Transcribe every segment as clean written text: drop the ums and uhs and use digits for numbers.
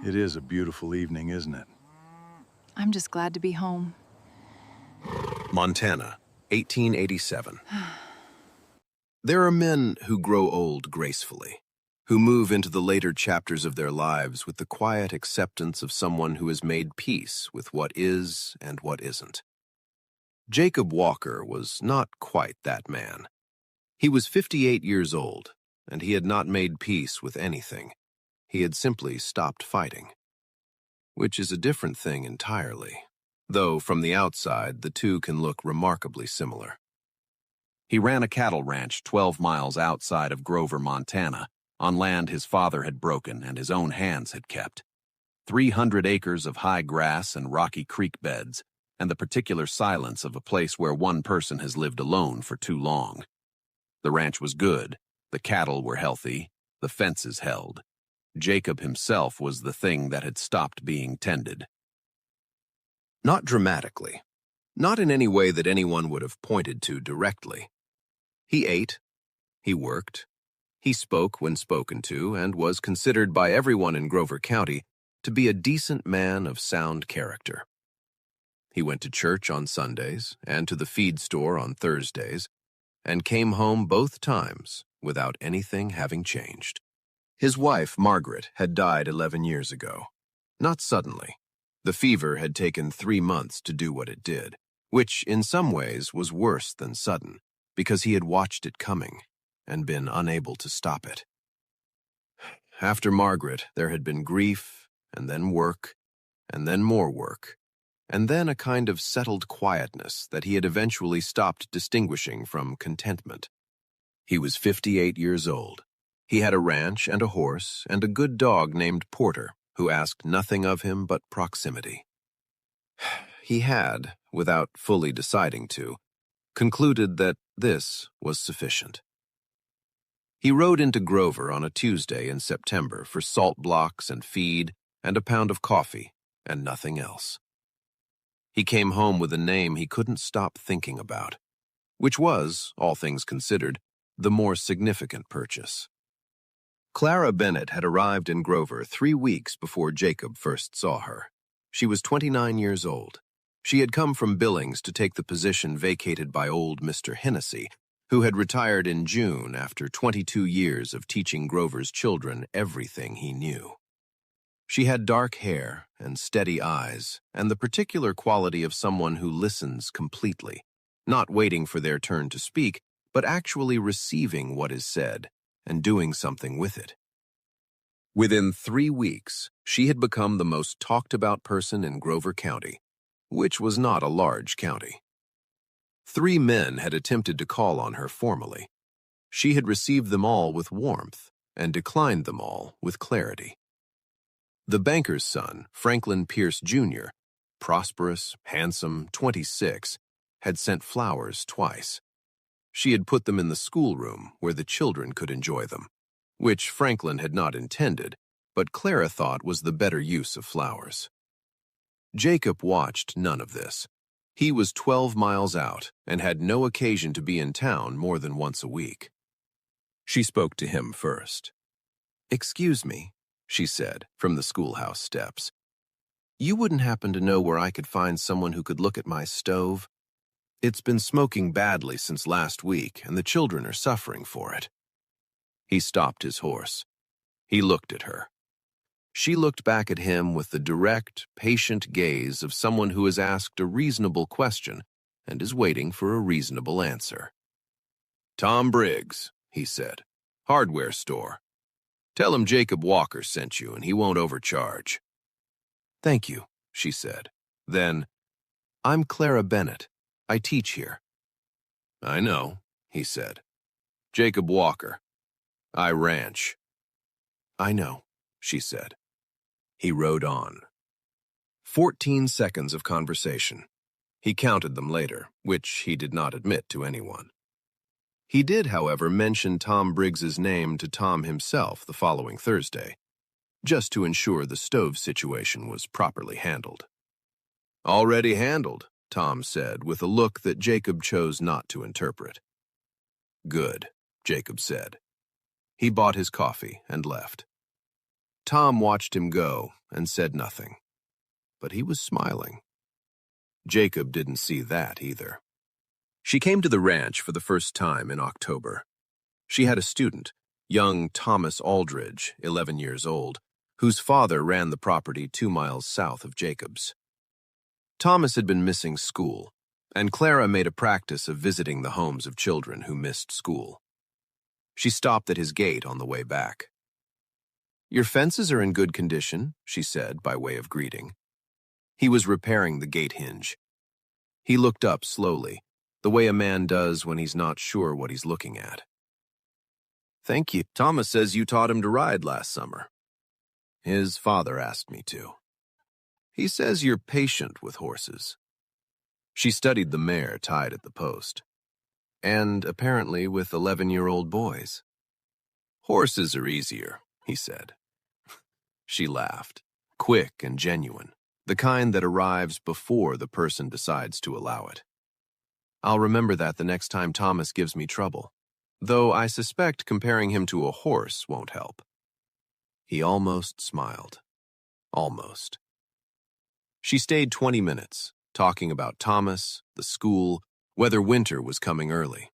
It is a beautiful evening, isn't it? I'm just glad to be home. Montana, 1887. There are men who grow old gracefully, who move into the later chapters of their lives with the quiet acceptance of someone who has made peace with what is and what isn't. Jacob Walker was not quite that man. He was 58 years old, and he had not made peace with anything. He had simply stopped fighting. Which is a different thing entirely, though from the outside the two can look remarkably similar. He ran a cattle ranch 12 miles outside of Grover, Montana, on land his father had broken and his own hands had kept. 300 acres of high grass and rocky creek beds, and the particular silence of a place where one person has lived alone for too long. The ranch was good, the cattle were healthy, the fences held. Jacob himself was the thing that had stopped being tended. Not dramatically, not in any way that anyone would have pointed to directly. He ate, he worked, he spoke when spoken to, and was considered by everyone in Grover County to be a decent man of sound character. He went to church on Sundays and to the feed store on Thursdays, and came home both times without anything having changed. His wife, Margaret, had died 11 years ago. Not suddenly. The fever had taken 3 months to do what it did, which in some ways was worse than sudden, because he had watched it coming and been unable to stop it. After Margaret, there had been grief, and then work, and then more work, and then a kind of settled quietness that he had eventually stopped distinguishing from contentment. He was 58 years old. He had a ranch and a horse and a good dog named Porter, who asked nothing of him but proximity. He had, without fully deciding to, concluded that this was sufficient. He rode into Grover on a Tuesday in September for salt blocks and feed and a pound of coffee and nothing else. He came home with a name he couldn't stop thinking about, which was, all things considered, the more significant purchase. Clara Bennett had arrived in Grover 3 weeks before Jacob first saw her. She was 29 years old. She had come from Billings to take the position vacated by old Mr. Hennessy, who had retired in June after 22 years of teaching Grover's children everything he knew. She had dark hair and steady eyes, and the particular quality of someone who listens completely, not waiting for their turn to speak, but actually receiving what is said and doing something with it. Within 3 weeks, she had become the most talked-about person in Grover County, which was not a large county. 3 men had attempted to call on her formally. She had received them all with warmth and declined them all with clarity. The banker's son, Franklin Pierce Jr., prosperous, handsome, 26, had sent flowers twice. She had put them in the schoolroom where the children could enjoy them, which Franklin had not intended, but Clara thought was the better use of flowers. Jacob watched none of this. He was 12 miles out and had no occasion to be in town more than once a week. She spoke to him first. "Excuse me," she said from the schoolhouse steps. "You wouldn't happen to know where I could find someone who could look at my stove? It's been smoking badly since last week, and the children are suffering for it." He stopped his horse. He looked at her. She looked back at him with the direct, patient gaze of someone who has asked a reasonable question and is waiting for a reasonable answer. "Tom Briggs," he said, "hardware store. Tell him Jacob Walker sent you and he won't overcharge." "Thank you," she said. Then, "I'm Clara Bennett. I teach here." "I know," he said. "Jacob Walker. I ranch." "I know," she said. He rode on. 14 seconds of conversation. He counted them later, which he did not admit to anyone. He did, however, mention Tom Briggs's name to Tom himself the following Thursday, just to ensure the stove situation was properly handled. "Already handled," Tom said, with a look that Jacob chose not to interpret. "Good," Jacob said. He bought his coffee and left. Tom watched him go and said nothing, but he was smiling. Jacob didn't see that either. She came to the ranch for the first time in October. She had a student, young Thomas Aldridge, 11 years old, whose father ran the property 2 miles south of Jacob's. Thomas had been missing school, and Clara made a practice of visiting the homes of children who missed school. She stopped at his gate on the way back. "Your fences are in good condition," she said by way of greeting. He was repairing the gate hinge. He looked up slowly, the way a man does when he's not sure what he's looking at. "Thank you. Thomas says you taught him to ride last summer." "His father asked me to. He says you're patient with horses." She studied the mare tied at the post. "And apparently with 11-year-old boys." "Horses are easier," he said. She laughed, quick and genuine, the kind that arrives before the person decides to allow it. "I'll remember that the next time Thomas gives me trouble, though I suspect comparing him to a horse won't help." He almost smiled. Almost. She stayed 20 minutes, talking about Thomas, the school, whether winter was coming early.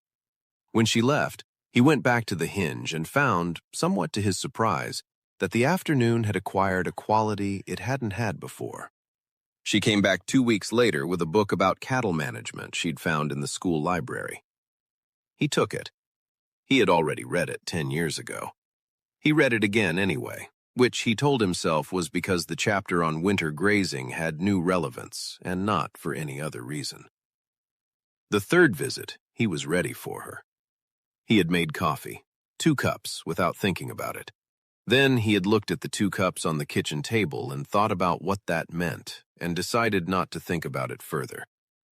When she left, he went back to the hinge and found, somewhat to his surprise, that the afternoon had acquired a quality it hadn't had before. She came back 2 weeks later with a book about cattle management she'd found in the school library. He took it. He had already read it 10 years ago. He read it again anyway, which he told himself was because the chapter on winter grazing had new relevance and not for any other reason. The third visit, he was ready for her. He had made coffee, 2 cups, without thinking about it. Then he had looked at the 2 cups on the kitchen table and thought about what that meant and decided not to think about it further.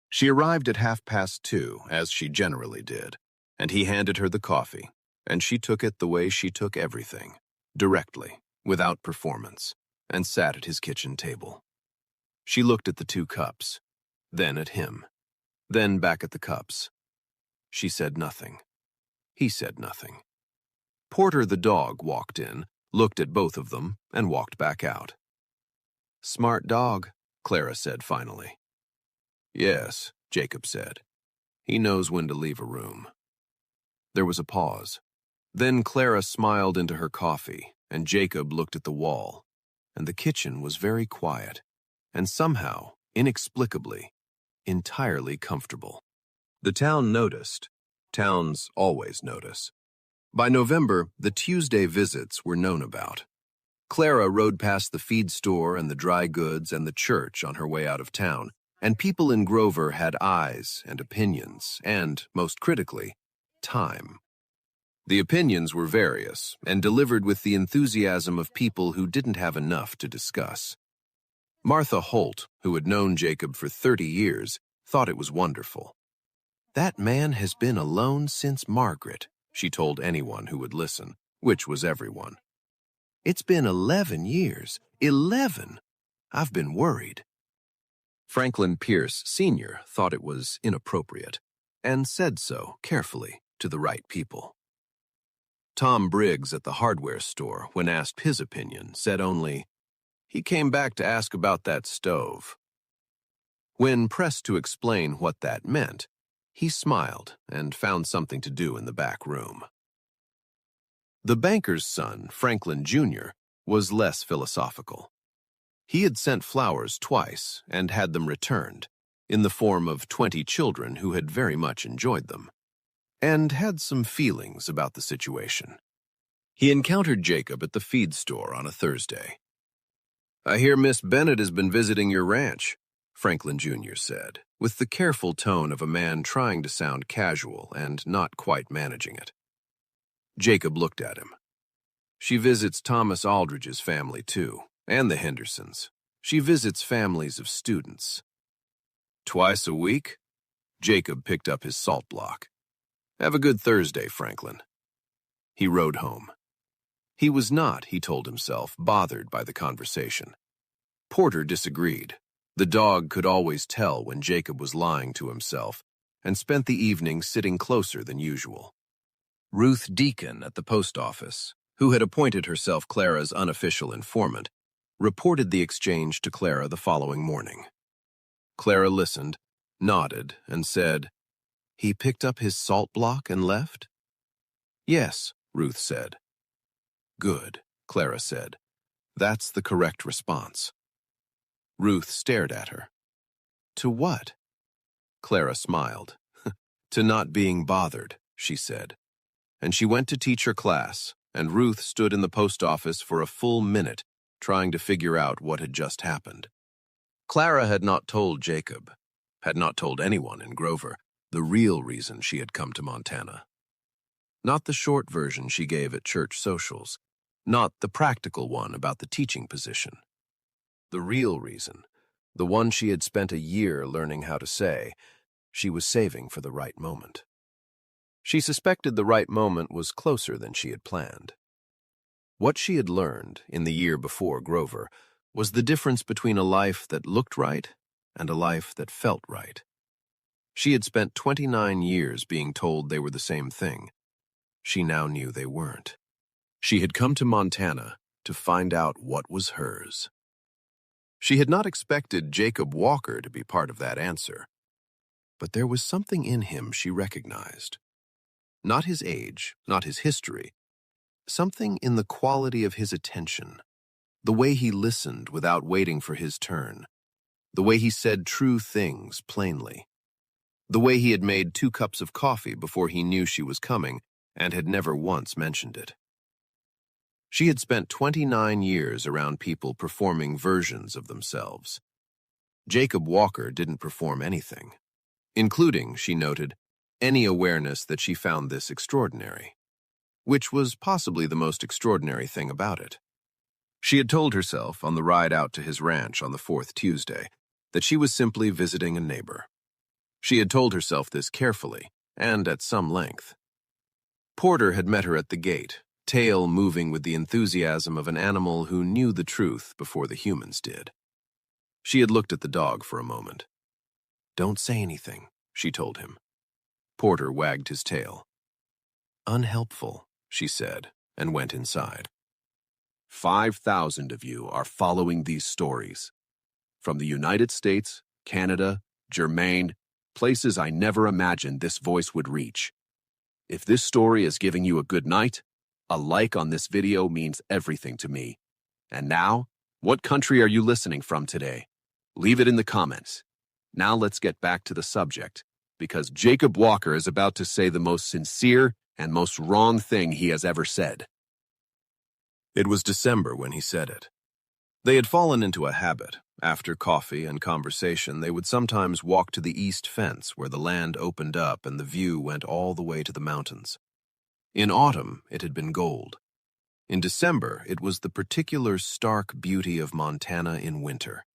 She arrived at 2:30, as she generally did, and he handed her the coffee, and she took it the way she took everything, directly, without performance, and sat at his kitchen table. She looked at the 2 cups, then at him, then back at the cups. She said nothing. He said nothing. Porter the dog walked in, looked at both of them, and walked back out. "Smart dog," Clara said finally. "Yes," Jacob said. "He knows when to leave a room." There was a pause. Then Clara smiled into her coffee, and Jacob looked at the wall, and the kitchen was very quiet, and somehow, inexplicably, entirely comfortable. The town noticed. Towns always notice. By November, the Tuesday visits were known about. Clara rode past the feed store and the dry goods and the church on her way out of town, and people in Grover had eyes and opinions and, most critically, time. The opinions were various and delivered with the enthusiasm of people who didn't have enough to discuss. Martha Holt, who had known Jacob for 30 years, thought it was wonderful. "That man has been alone since Margaret," she told anyone who would listen, which was everyone. "It's been 11 years. 11! I've been worried." Franklin Pierce, Sr. thought it was inappropriate, and said so, carefully, to the right people. Tom Briggs at the hardware store, when asked his opinion, said only, "He came back to ask about that stove." When pressed to explain what that meant, he smiled and found something to do in the back room. The banker's son, Franklin Jr., was less philosophical. He had sent flowers twice and had them returned, in the form of 20 children who had very much enjoyed them, and had some feelings about the situation. He encountered Jacob at the feed store on a Thursday. "I hear Miss Bennett has been visiting your ranch," Franklin Jr. said, with the careful tone of a man trying to sound casual and not quite managing it. Jacob looked at him. "She visits Thomas Aldridge's family, too, and the Hendersons. She visits families of students." "Twice a week?" Jacob picked up his salt block. "Have a good Thursday, Franklin." He rode home. He was not, he told himself, bothered by the conversation. Porter disagreed. The dog could always tell when Jacob was lying to himself, and spent the evening sitting closer than usual. Ruth Deacon at the post office, who had appointed herself Clara's unofficial informant, reported the exchange to Clara the following morning. Clara listened, nodded, and said, "He picked up his salt block and left?" "Yes," Ruth said. "Good," Clara said. "That's the correct response." Ruth stared at her. "To what?" Clara smiled. "To not being bothered," she said. And she went to teach her class, and Ruth stood in the post office for a full minute trying to figure out what had just happened. Clara had not told Jacob, had not told anyone in Grover, the real reason she had come to Montana. Not the short version she gave at church socials, not the practical one about the teaching position. The real reason, the one she had spent a year learning how to say, she was saving for the right moment. She suspected the right moment was closer than she had planned. What she had learned in the year before Grover was the difference between a life that looked right and a life that felt right. She had spent 29 years being told they were the same thing. She now knew they weren't. She had come to Montana to find out what was hers. She had not expected Jacob Walker to be part of that answer, but there was something in him she recognized. Not his age, not his history, something in the quality of his attention, the way he listened without waiting for his turn, the way he said true things plainly, the way he had made 2 cups of coffee before he knew she was coming and had never once mentioned it. She had spent 29 years around people performing versions of themselves. Jacob Walker didn't perform anything, including, she noted, any awareness that she found this extraordinary, which was possibly the most extraordinary thing about it. She had told herself on the ride out to his ranch on the 4th Tuesday that she was simply visiting a neighbor. She had told herself this carefully and at some length. Porter had met her at the gate, tail moving with the enthusiasm of an animal who knew the truth before the humans did. She had looked at the dog for a moment. "Don't say anything," she told him. Porter wagged his tail. "Unhelpful," she said, and went inside. 5,000 of you are following these stories. From the United States, Canada, Germain, places I never imagined this voice would reach. If this story is giving you a good night, a like on this video means everything to me. And now, what country are you listening from today? Leave it in the comments. Now let's get back to the subject, because Jacob Walker is about to say the most sincere and most wrong thing he has ever said. It was December when he said it. They had fallen into a habit. After coffee and conversation, they would sometimes walk to the east fence where the land opened up and the view went all the way to the mountains. In autumn, it had been gold. In December, it was the particular stark beauty of Montana in winter.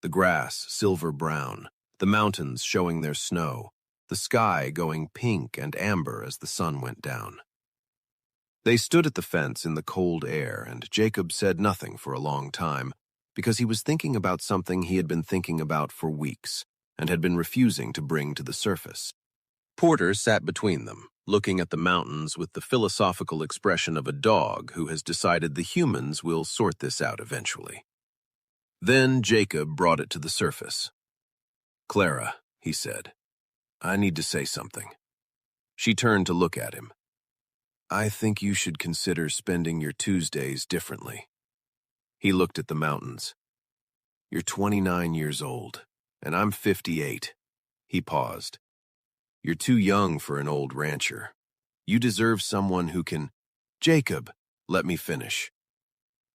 The grass silver-brown, the mountains showing their snow, the sky going pink and amber as the sun went down. They stood at the fence in the cold air, and Jacob said nothing for a long time, because he was thinking about something he had been thinking about for weeks, and had been refusing to bring to the surface. Porter sat between them, looking at the mountains with the philosophical expression of a dog who has decided the humans will sort this out eventually. Then Jacob brought it to the surface. "Clara," he said, "I need to say something." She turned to look at him. "I think you should consider spending your Tuesdays differently." He looked at the mountains. "You're 29 years old, and I'm 58. He paused. "You're too young for an old rancher. You deserve someone who can—" "Jacob, let me finish.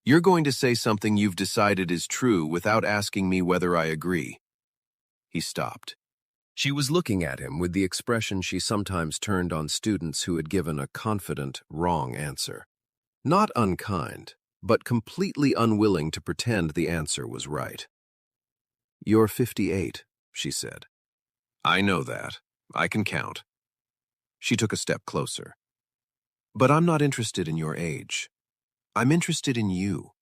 You're going to say something you've decided is true without asking me whether I agree." He stopped. She was looking at him with the expression she sometimes turned on students who had given a confident, wrong answer. Not unkind, but completely unwilling to pretend the answer was right. "You're 58, she said. "I know that. I can count." She took a step closer. "But I'm not interested in your age. I'm interested in you.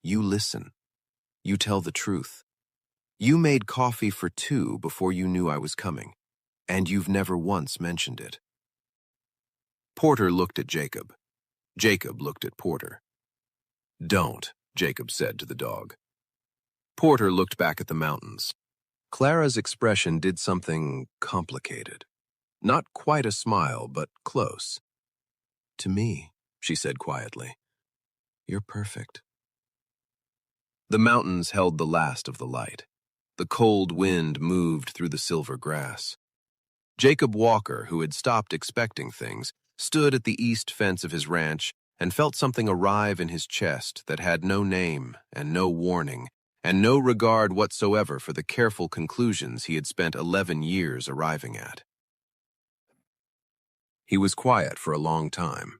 You listen. You tell the truth. You made coffee for 2 before you knew I was coming, and you've never once mentioned it." Porter looked at Jacob. Jacob looked at Porter. "Don't," Jacob said to the dog. Porter looked back at the mountains. Clara's expression did something complicated. Not quite a smile, but close. "To me," she said quietly, "you're perfect." The mountains held the last of the light. The cold wind moved through the silver grass. Jacob Walker, who had stopped expecting things, stood at the east fence of his ranch and felt something arrive in his chest that had no name and no warning and no regard whatsoever for the careful conclusions he had spent 11 years arriving at. He was quiet for a long time.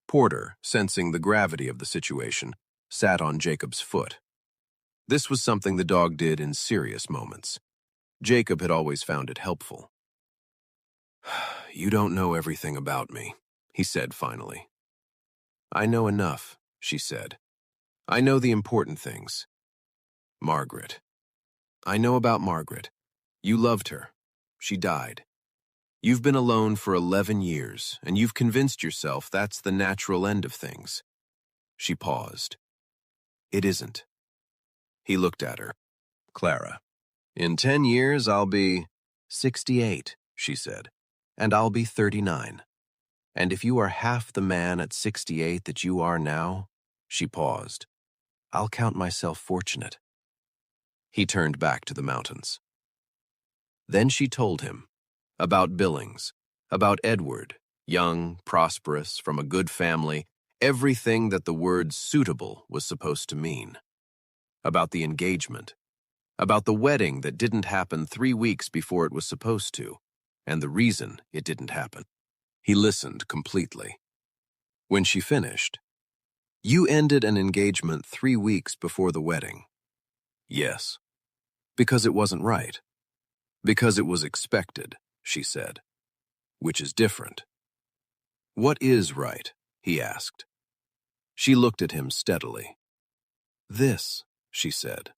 Porter, sensing the gravity of the situation, sat on Jacob's foot. This was something the dog did in serious moments. Jacob had always found it helpful. "You don't know everything about me," he said finally. "I know enough," she said. "I know the important things. Margaret. I know about Margaret. You loved her. She died. You've been alone for 11 years, and you've convinced yourself that's the natural end of things." She paused. "It isn't." He looked at her. "Clara, in 10 years I'll be 68, she said, "and I'll be 39. And if you are half the man at 68 that you are now," she paused, "I'll count myself fortunate." He turned back to the mountains. Then she told him about Billings, about Edward, young, prosperous, from a good family, everything that the word suitable was supposed to mean. About the engagement, about the wedding that didn't happen 3 weeks before it was supposed to, and the reason it didn't happen. He listened completely. When she finished, "You ended an engagement 3 weeks before the wedding." "Yes. Because it wasn't right. Because it was expected," she said. "Which is different." "What is right?" he asked. She looked at him steadily. "This," she said.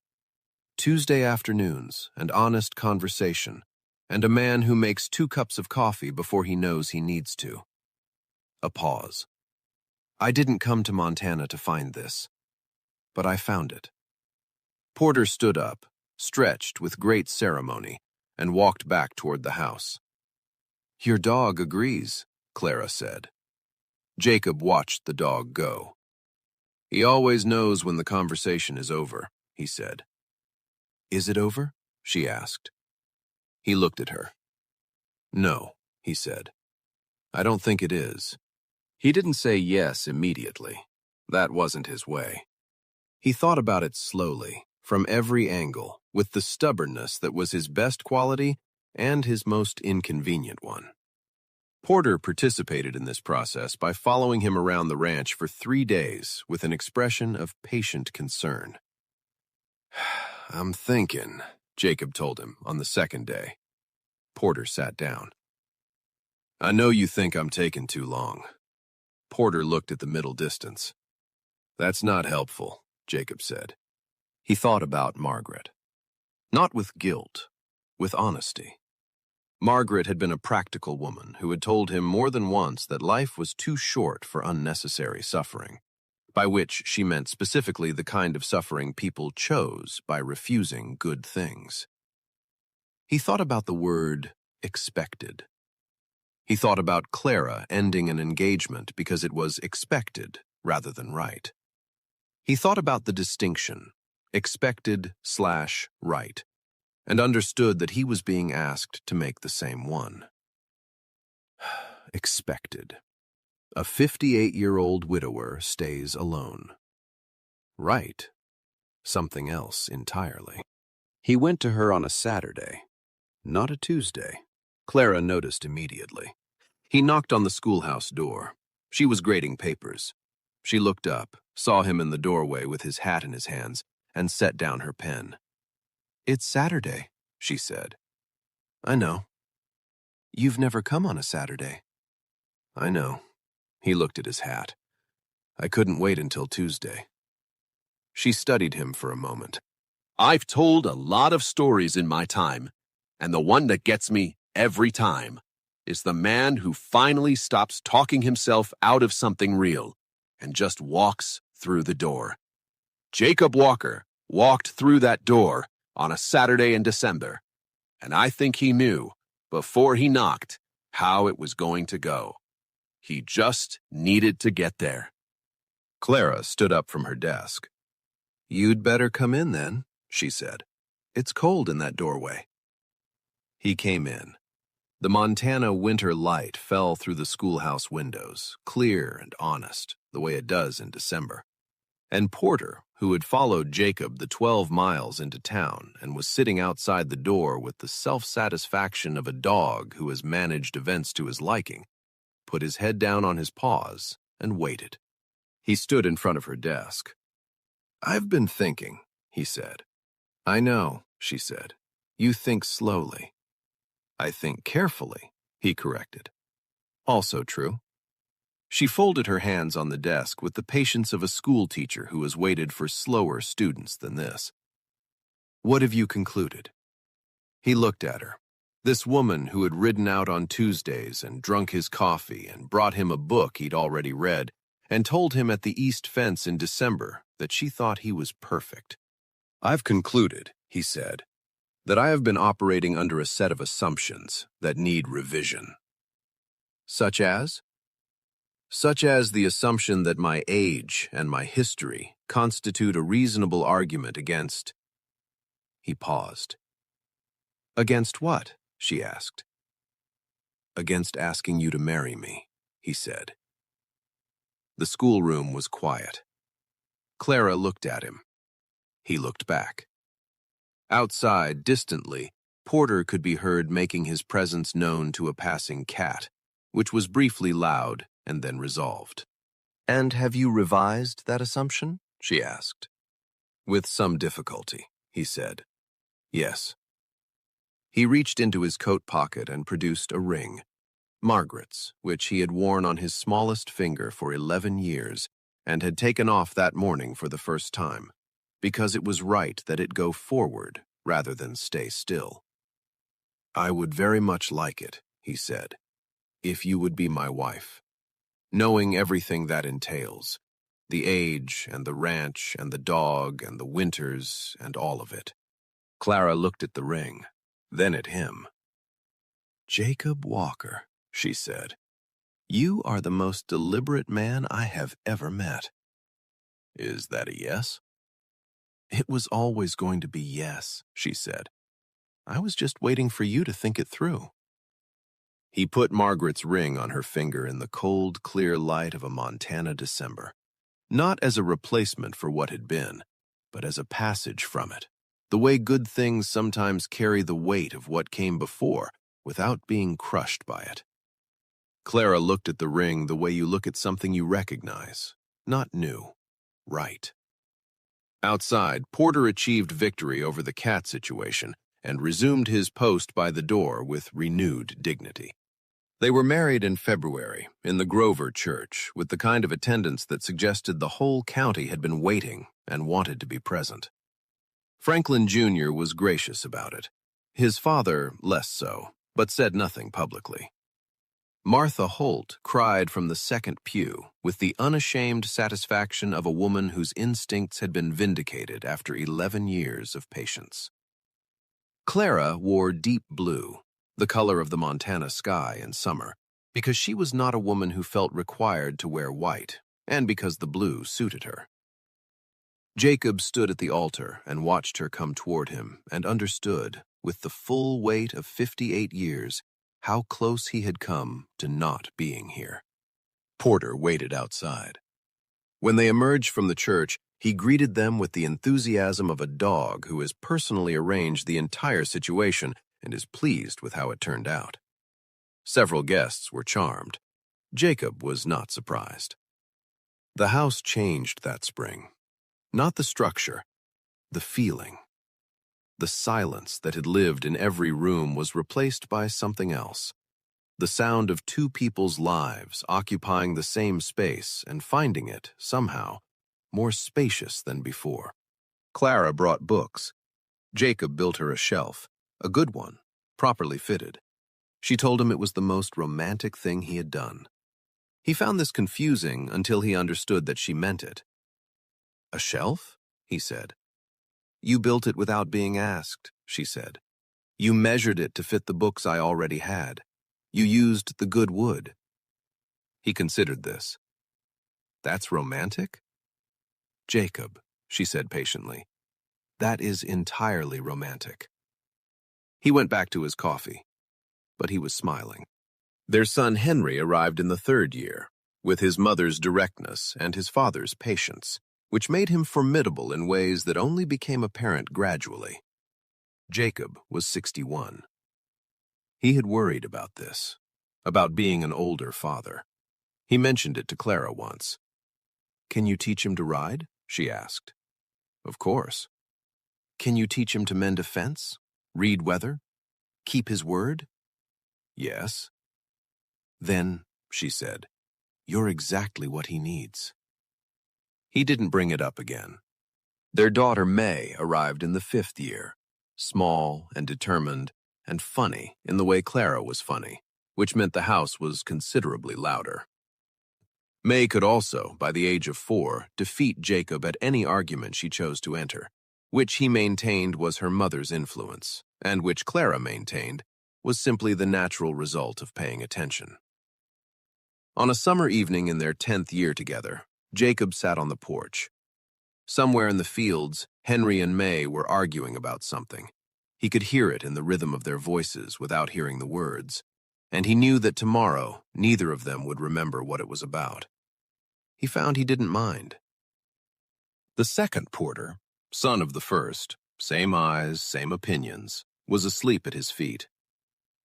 "Tuesday afternoons and honest conversation, and a man who makes 2 cups of coffee before he knows he needs to." A pause. "I didn't come to Montana to find this, but I found it." Porter stood up, stretched with great ceremony, and walked back toward the house. "Your dog agrees," Clara said. Jacob watched the dog go. "He always knows when the conversation is over," he said. "Is it over?" she asked. He looked at her. "No," he said. "I don't think it is." He didn't say yes immediately. That wasn't his way. He thought about it slowly, from every angle, with the stubbornness that was his best quality and his most inconvenient one. Porter participated in this process by following him around the ranch for 3 days with an expression of patient concern. "I'm thinking," Jacob told him on the second day. Porter sat down. "I know you think I'm taking too long." Porter looked at the middle distance. "That's not helpful," Jacob said. He thought about Margaret. Not with guilt, with honesty. Margaret had been a practical woman who had told him more than once that life was too short for unnecessary suffering, by which she meant specifically the kind of suffering people chose by refusing good things. He thought about the word expected. He thought about Clara ending an engagement because it was expected rather than right. He thought about the distinction, expected/right, and understood that he was being asked to make the same one. Expected. A 58-year-old widower stays alone. Right. Something else entirely. He went to her on a Saturday, not a Tuesday. Clara noticed immediately. He knocked on the schoolhouse door. She was grading papers. She looked up, saw him in the doorway with his hat in his hands, and set down her pen. "It's Saturday," she said. "I know." "You've never come on a Saturday." "I know." He looked at his hat. "I couldn't wait until Tuesday." She studied him for a moment. "I've told a lot of stories in my time, and the one that gets me every time is the man who finally stops talking himself out of something real. and just walks through the door. Jacob Walker walked through that door on a Saturday in December, and I think he knew, before he knocked, how it was going to go. He just needed to get there. Clara stood up from her desk. "You'd better come in then," she said. "It's cold in that doorway." He came in. The Montana winter light fell through the schoolhouse windows, clear and honest, the way it does in December. And Porter, who had followed Jacob the 12 miles into town and was sitting outside the door with the self-satisfaction of a dog who has managed events to his liking, put his head down on his paws and waited. He stood in front of her desk. "I've been thinking," he said. "I know," she said. "You think slowly." "I think carefully," he corrected. "Also true." She folded her hands on the desk with the patience of a school teacher who has waited for slower students than this. "What have you concluded?" He looked at her. This woman who had ridden out on Tuesdays and drunk his coffee and brought him a book he'd already read and told him at the East Fence in December that she thought he was perfect. "I've concluded," he said, "that I have been operating under a set of assumptions that need revision." "Such as?" "Such as the assumption that my age and my history constitute a reasonable argument against—" He paused. "Against what?" she asked. "Against asking you to marry me," he said. The schoolroom was quiet. Clara looked at him. He looked back. Outside, distantly, Porter could be heard making his presence known to a passing cat, which was briefly loud and then resolved. "And have you revised that assumption?" she asked. "With some difficulty," he said. "Yes." He reached into his coat pocket and produced a ring, Margaret's, which he had worn on his smallest finger for 11 years and had taken off that morning for the first time, because it was right that it go forward rather than stay still. "I would very much like it," he said, "if you would be my wife. Knowing everything that entails, the age and the ranch and the dog and the winters and all of it." Clara looked at the ring, then at him. "Jacob Walker," she said, "you are the most deliberate man I have ever met." "Is that a yes?" "It was always going to be yes," she said. "I was just waiting for you to think it through." He put Margaret's ring on her finger in the cold, clear light of a Montana December, not as a replacement for what had been, but as a passage from it, the way good things sometimes carry the weight of what came before without being crushed by it. Clara looked at the ring the way you look at something you recognize, not new, right. Outside, Porter achieved victory over the cat situation and resumed his post by the door with renewed dignity. They were married in February in the Grover Church with the kind of attendance that suggested the whole county had been waiting and wanted to be present. Franklin Jr. was gracious about it. His father less so, but said nothing publicly. Martha Holt cried from the second pew with the unashamed satisfaction of a woman whose instincts had been vindicated after 11 years of patience. Clara wore deep blue, the color of the Montana sky in summer, because she was not a woman who felt required to wear white, and because the blue suited her. Jacob stood at the altar and watched her come toward him and understood, with the full weight of 58 years, how close he had come to not being here. Porter waited outside. When they emerged from the church, he greeted them with the enthusiasm of a dog who has personally arranged the entire situation and is pleased with how it turned out. Several guests were charmed. Jacob was not surprised. The house changed that spring. Not the structure, the feeling. The silence that had lived in every room was replaced by something else. The sound of two people's lives occupying the same space and finding it, somehow, more spacious than before. Clara brought books. Jacob built her a shelf, a good one, properly fitted. She told him it was the most romantic thing he had done. He found this confusing until he understood that she meant it. "A shelf?" he said. "You built it without being asked," she said. "You measured it to fit the books I already had. You used the good wood." He considered this. "That's romantic?" "Jacob," she said patiently, "that is entirely romantic." He went back to his coffee, but he was smiling. Their son Henry arrived in the 3rd year, with his mother's directness and his father's patience, which made him formidable in ways that only became apparent gradually. Jacob was 61. He had worried about this, about being an older father. He mentioned it to Clara once. "Can you teach him to ride?" she asked. "Of course." "Can you teach him to mend a fence, read weather, keep his word?" "Yes." "Then," she said, "you're exactly what he needs." He didn't bring it up again. Their daughter May arrived in the 5th year, small and determined and funny in the way Clara was funny, which meant the house was considerably louder. May could also, by the age of 4, defeat Jacob at any argument she chose to enter, which he maintained was her mother's influence, and which Clara maintained was simply the natural result of paying attention. On a summer evening in their 10th year together, Jacob sat on the porch. Somewhere in the fields, Henry and May were arguing about something. He could hear it in the rhythm of their voices without hearing the words, and he knew that tomorrow neither of them would remember what it was about. He found he didn't mind. The second porter, son of the first, same eyes, same opinions, was asleep at his feet.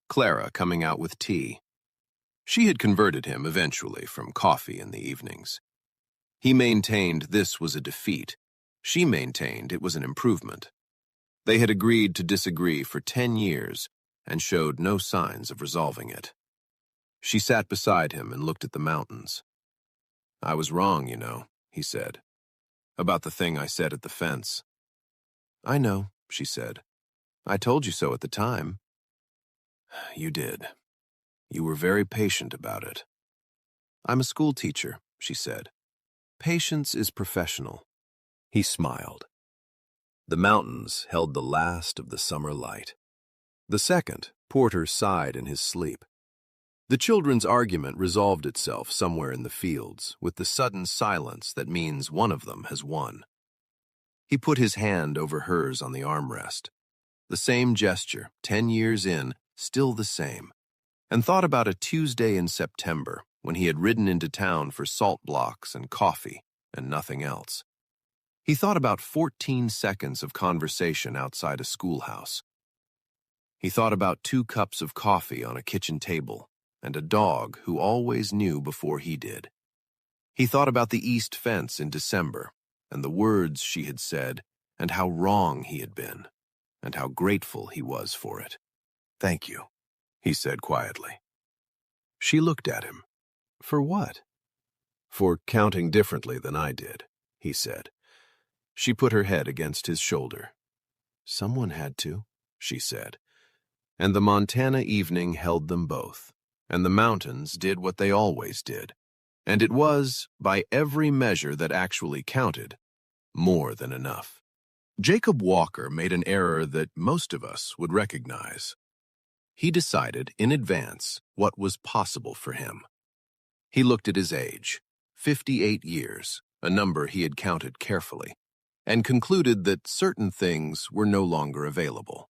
Clara coming out with tea. She had converted him eventually from coffee in the evenings. He maintained this was a defeat. She maintained it was an improvement. They had agreed to disagree for 10 years and showed no signs of resolving it. She sat beside him and looked at the mountains. "I was wrong, you know," he said, "about the thing I said at the fence." "I know," she said. "I told you so at the time." "You did. You were very patient about it." "I'm a school teacher," she said. "Patience is professional." He smiled. The mountains held the last of the summer light. The second, Porter sighed in his sleep. The children's argument resolved itself somewhere in the fields, with the sudden silence that means one of them has won. He put his hand over hers on the armrest. The same gesture, 10 years in, still the same, and thought about a Tuesday in September when he had ridden into town for salt blocks and coffee and nothing else. He thought about 14 seconds of conversation outside a schoolhouse. He thought about 2 cups of coffee on a kitchen table and a dog who always knew before he did. He thought about the east fence in December and the words she had said and how wrong he had been and how grateful he was for it. "Thank you," he said quietly. She looked at him. "For what?" "For counting differently than I did," he said. She put her head against his shoulder. "Someone had to," she said. And the Montana evening held them both, and the mountains did what they always did, and it was, by every measure that actually counted, more than enough. Jacob Walker made an error that most of us would recognize. He decided in advance what was possible for him. He looked at his age, 58 years, a number he had counted carefully, and concluded that certain things were no longer available,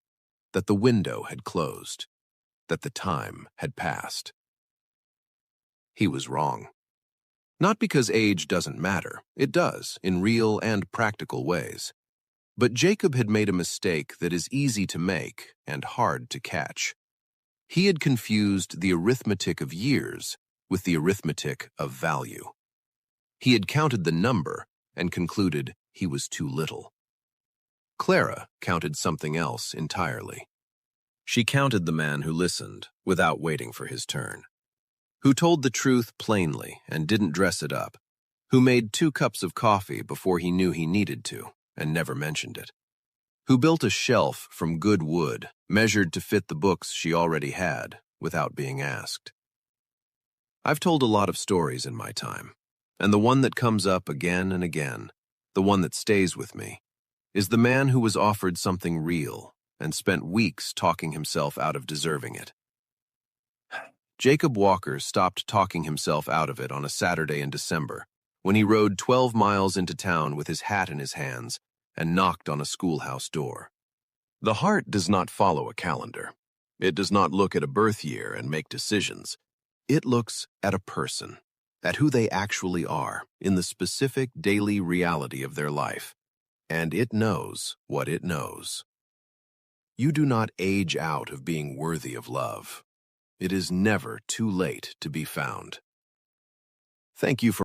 that the window had closed, that the time had passed. He was wrong. Not because age doesn't matter, it does, in real and practical ways. But Jacob had made a mistake that is easy to make and hard to catch. He had confused the arithmetic of years with the arithmetic of value. He had counted the number and concluded he was too little. Clara counted something else entirely. She counted the man who listened without waiting for his turn, who told the truth plainly and didn't dress it up, who made 2 cups of coffee before he knew he needed to and never mentioned it, who built a shelf from good wood measured to fit the books she already had without being asked. I've told a lot of stories in my time, and the one that comes up again and again, the one that stays with me, is the man who was offered something real and spent weeks talking himself out of deserving it. Jacob Walker stopped talking himself out of it on a Saturday in December when he rode 12 miles into town with his hat in his hands and knocked on a schoolhouse door. The heart does not follow a calendar. It does not look at a birth year and make decisions. It looks at a person, at who they actually are in the specific daily reality of their life, and it knows what it knows. You do not age out of being worthy of love. It is never too late to be found. Thank you for